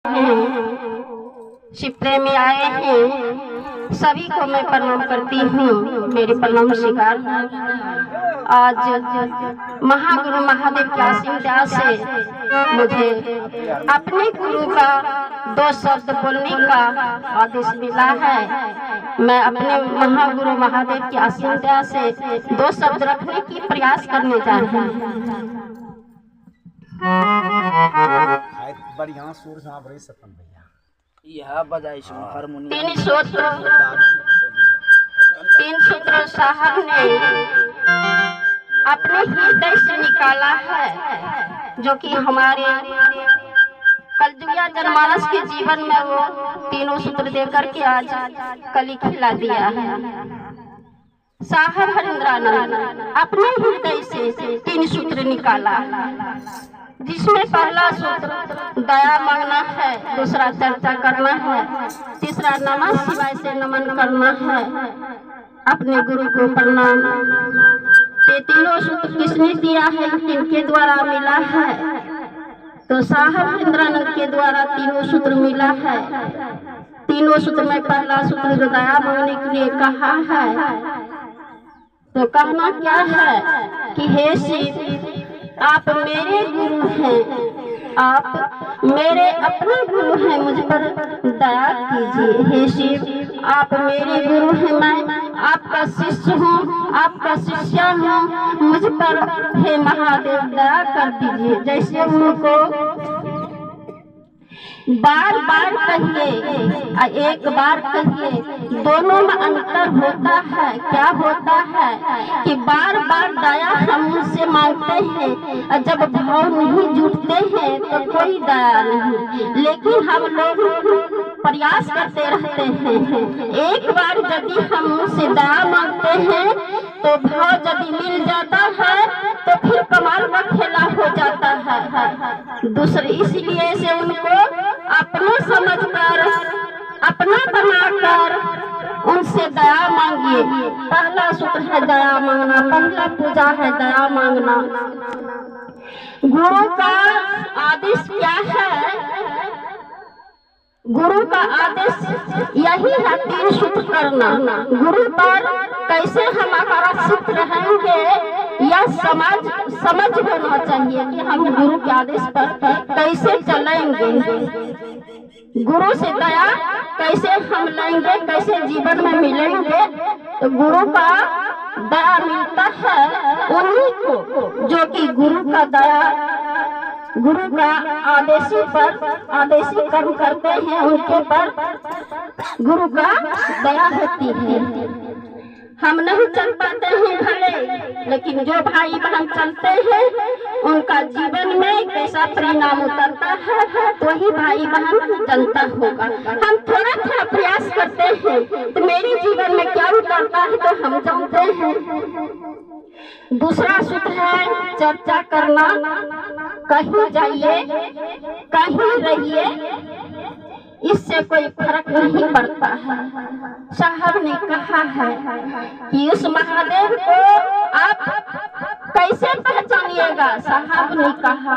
शिव प्रेमी आए हैं, सभी को मैं प्रणाम करती हूँ। मेरी प्रणाम स्वीकार। आज महागुरु महादेव के असीम दया से मुझे अपने गुरु का 2 शब्द बोलने का आदेश मिला है। मैं अपने महागुरु महादेव के असीम दया से 2 शब्द रखने की प्रयास करने जा रही हूँ। बढ़िया सुर साहब रे सपन भैया यह बजाई सुन हारमोनियम 3 सूत्र साहब ने अपने हृदय से निकाला है, जो कि हमारे कलजुगिया जनमानस के जीवन में वो तीनों सूत्र देकर के आज कली खिला दिया है। साहब हरिंद्रानंद अपने हृदय से 3 सूत्र निकाला, जिसमें पहला सूत्र दया मांगना है, दूसरा चर्चा करना है, तीसरा नमः शिवाय से नमन करना है, अपने गुरु को प्रणाम। ये तीनों सूत्र किसने दिया है? किनके द्वारा मिला है? तो साहब हरिंद्रानंद के द्वारा तीनों सूत्र मिला है। तीनों सूत्र में पहला सूत्र जो दया मांगने के लिए कहा है, तो कहना क्या है कि हे शिव, आप मेरे गुरु हैं, आप मेरे अपने गुरु हैं, मुझ पर दया कीजिए। हे शिव, आप मेरे गुरु हैं, मैं आपका शिष्य हूँ, आपका शिष्या हूँ, मुझ पर हे महादेव दया कर दीजिए। जैसे उनको बार बार कहिए, एक बार कहिए, दोनों में अंतर होता है। क्या होता है कि बार बार दया हम उनसे मांगते हैं, और जब भाव नहीं जुटते हैं तो कोई दया नहीं। लेकिन हम लोग प्रयास करते रहते हैं। एक बार यदि हम उनसे दया मांगते हैं तो भाव यदि मिल जाता है तो फिर कमाल का खेला हो जाता है। दूसरे इसलिए से उनको अपना समझकर, अपना बनाकर उनसे दया मांगिए। पहला सूत्र है दया मांगना, पहला पूजा है दया मांगना। गुरु का आदेश क्या है? गुरु का आदेश यही है 3 सूत्र करना। गुरु पर कैसे हम आकर्षित रहेंगे, यह समझ होना चाहिए कि हम गुरु के आदेश पर कैसे चलेंगे, गुरु से दया कैसे हम लेंगे, कैसे जीवन में मिलेंगे। तो गुरु का दया मिलता है उन्हीं को जो कि गुरु का दया, गुरु का आदेशी कर्म करते हैं, उनके पर गुरु का दया होती है। हम नहीं चल पाते हैं भले, लेकिन जो भाई बहन चलते हैं उनका जीवन में कैसा परिणाम उतरता है वही भाई बहन जनता होगा। हम थोड़ा थोड़ा प्रयास करते हैं तो मेरे जीवन में क्या उतरता है तो हम जानते हैं। दूसरा सूत्र है चर्चा करना। कहीं जाइए, कहीं रहिए, इससे कोई फर्क नहीं पड़ता है। साहब ने कहा है कि उस महादेव को आप कैसे पहचानिएगा? साहब ने कहा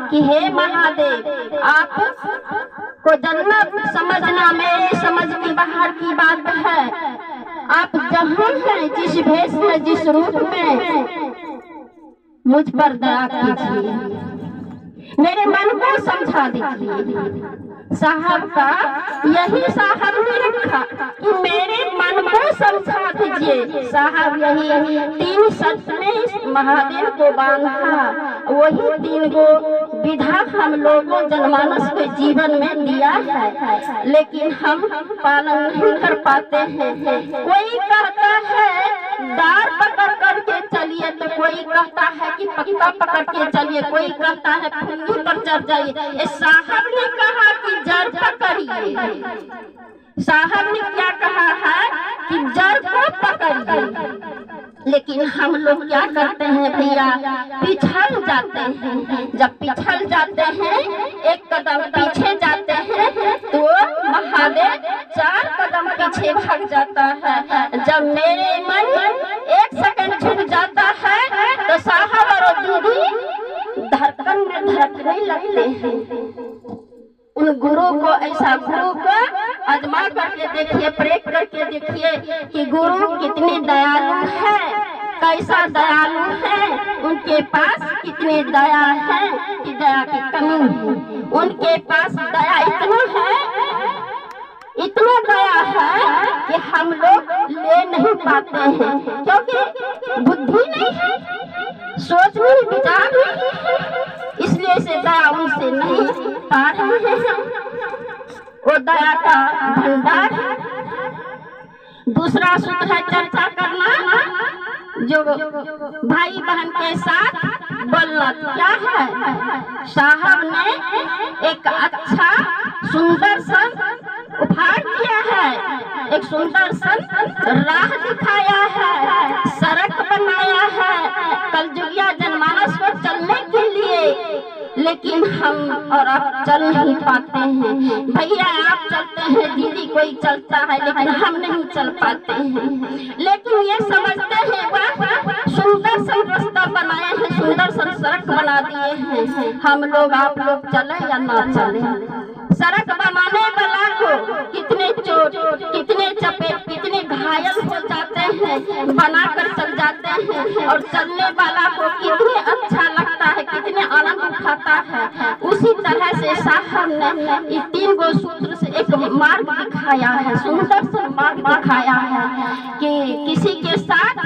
कि हे महादेव, आप को जानना समझना मेरे समझ की बाहर की बात है। आप जहाँ हैं, जिस भेष में, जिस रूप में, मुझ पर दया कीजिए, मेरे मन को समझा दीजिए। साहब का यही साहब ने रखा कि मेरे मन को समझा दीजिए। साहब यही 3 शब्द में महादेव को बांधा, वही 3 गो विधा हम लोगों जनमानस के जीवन में दिया है, लेकिन हम पालन नहीं कर पाते हैं। कोई कहता है डार पकड़ करके चलिए, तो कोई कहता है कि पत्ता पकड़ के चलिए, कोई कहता है फुल्ली पर चढ़ जाइए। साहब ने कहा कि जड़ पकड़िए। साहब ने क्या कहा है कि जड़ को पकड़िए। लेकिन हम लोग क्या करते हैं भैया, पिछल जाते हैं। जब पिछल जाते हैं, एक कदम पीछे जाते हैं, तो महादेव 4 कदम पीछे भाग जाता है। जब मेरे मन 1 सेकंड झुक जाता है तो साहब और दीदी धड़कन में धड़कने लगते हैं। उन गुरु को ऐसा गुरु को आजमा करके देखिए, प्रयोग करके देखिए कि गुरु कितने दयालु है, कैसा दयालु है, उनके पास कितनी दया है कि दया की कमी नहीं। उनके पास दया इतना है, इतना दया है कि हम लोग ले नहीं पाते हैं, क्योंकि बुद्धि नहीं है, सोच नहीं, विचार नहीं है, इसलिए से दया उनसे नहीं पा रहे हैं। वो दया का भंडार है। दूसरा सूत्र है चर्चा करना, जो भाई बहन के साथ बोलना। क्या है? साहब ने एक अच्छा सुंदर सा उपहार दिया है, एक सुंदर सा राह दिखाया है, सड़क बनाया है कलजुगिया जनमानस को चलने के लिए, लेकिन हम और आप चल नहीं पाते हैं। भैया आप चलते हैं, दीदी कोई चलता है, लेकिन हम नहीं चल पाते हैं। लेकिन ये समझते हैं वह सुंदर सा रास्ता बनाए हैं, सुंदर सा सड़क बना दिए हैं, हम लोग आप लोग चले या ना चले। सड़क बनाने वाला को कितने चोट, कितने चपेट, कितने घायल हो जाते हैं, बनाकर चल जाते हैं, और चलने वाला को कितने अच्छा लगता है, कितने आनंद उठाता है। उसी तरह से साहब ने इस 3 गो सूत्र से एक मार्ग दिखाया है, सुंदर सा मार्ग दिखाया है कि किसी के साथ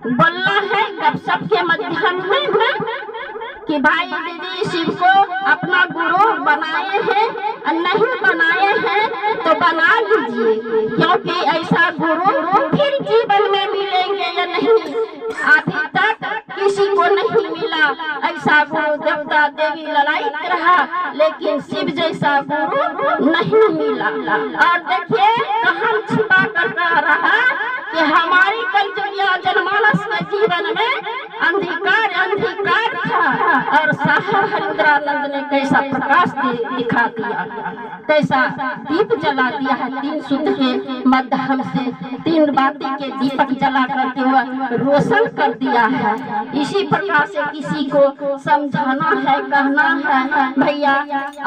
बोलना है गपशप के माध्यम में कि भाई दीदी शिव को अपना गुरु बनाए हैं, नहीं बनाए हैं तो बना लीजिए, क्योंकि ऐसा गुरु फिर जीवन में मिलेंगे या नहीं, अभी तक किसी को नहीं मिला ऐसा गुरु। देवता देवी लड़ाई रहा, लेकिन शिव जैसा गुरु नहीं मिला। और देखिए कहां छिपा कर कह रहा कि हमारी कलजुगिया जनमानस के जीवन में अंधकार अंधकार था, और साहब हरिंद्रानंद ने कैसा प्रकाश दिखा दिया, कैसा दीप जला दिया है। 3 सूत्र के माध्यम से 3 बाती के दीपक जला करके वह रोशन कर दिया है। इसी प्रकार से किसी को समझाना है, कहना है भैया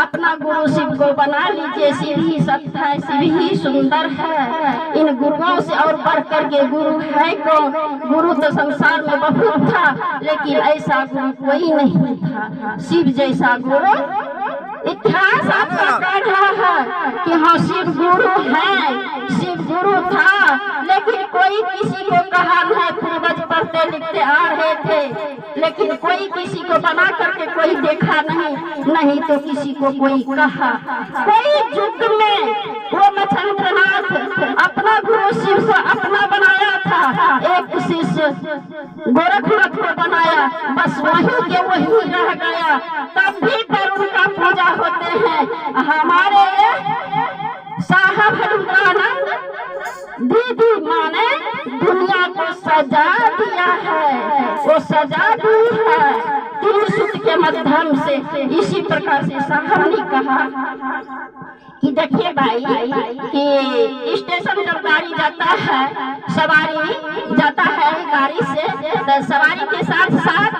अपना गुरु शिव को बना लीजिए, शिव ही सत्य है, शिव ही सुंदर है। इन गुरुओं से और बढ़कर के गुरु है कौन? गुरु तो संसार में बहुत था, लेकिन ऐसा गुरु कोई नहीं था, शिव जैसा गुरु। इतिहास आपका कह रहा है कि हाँ शिव गुरु है, शिव गुरु था, लेकिन कोई किसी को कहा नहीं। पूर्वज पढ़ते लिखते आ रहे थे, लेकिन कोई किसी को बना करके कोई देखा नहीं, नहीं तो किसी को कोई कहा। कोई युग में वो मच्छिंद्रनाथ अपना गुरु शिव से अपना बनाया था, एक शिष्य गोरखनाथ को बनाया, बस वही के वही रह गया। तब भी पर उनका पूजा होते हैं। हमारे साहब हरिंद्रानंद दीदी माने दुनिया को सजा दिया है, वो सजा दी है 3 सूत्र के माध्यम से। इसी प्रकार से साहब ने कहा कि देखिए भाई कि स्टेशन जब गाड़ी जाता है, सवारी जाता है गाड़ी से, तो सवारी के साथ साथ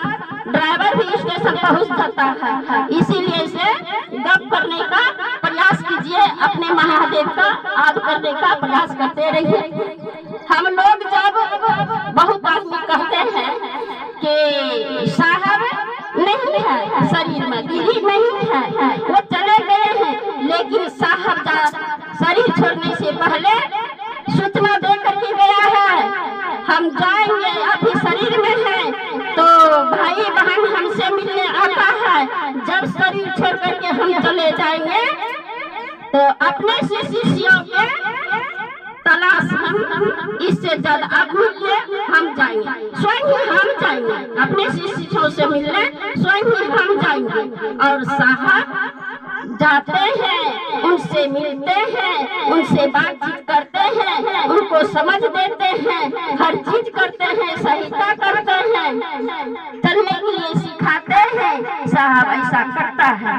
ड्राइवर भी स्टेशन पहुंच जाता है। इसीलिए से गप करने का प्रयास कीजिए, अपने महादेव का आदर करने का प्रयास करते रहिए। हम लोग जब बहुत आदमी कहते हैं कि साहब नहीं है शरीर में, दीदी नहीं है, वो चले गए हैं, लेकिन साहब शरीर छोड़ने से पहले सूचना दे करके गया है, हम जाएंगे, अभी शरीर में है तो भाई बहन हमसे मिलने आता है, जब शरीर छोड़ करके हम चले जाएंगे तो अपने से शिष्यों के तलाश हम इससे ज्यादा अमूल्य हम जाएंगे, स्वयं ही हम जाएंगे, अपने शिष्यों से मिलने स्वयं ही हम जाएंगे। और साहब जाते हैं, उनसे मिलते हैं, उनसे बातचीत करते हैं, उनको समझ देते हैं, हर चीज करते हैं, सहायता करते हैं, चलने के लिए सिखाते हैं। साहब ऐसा करता है।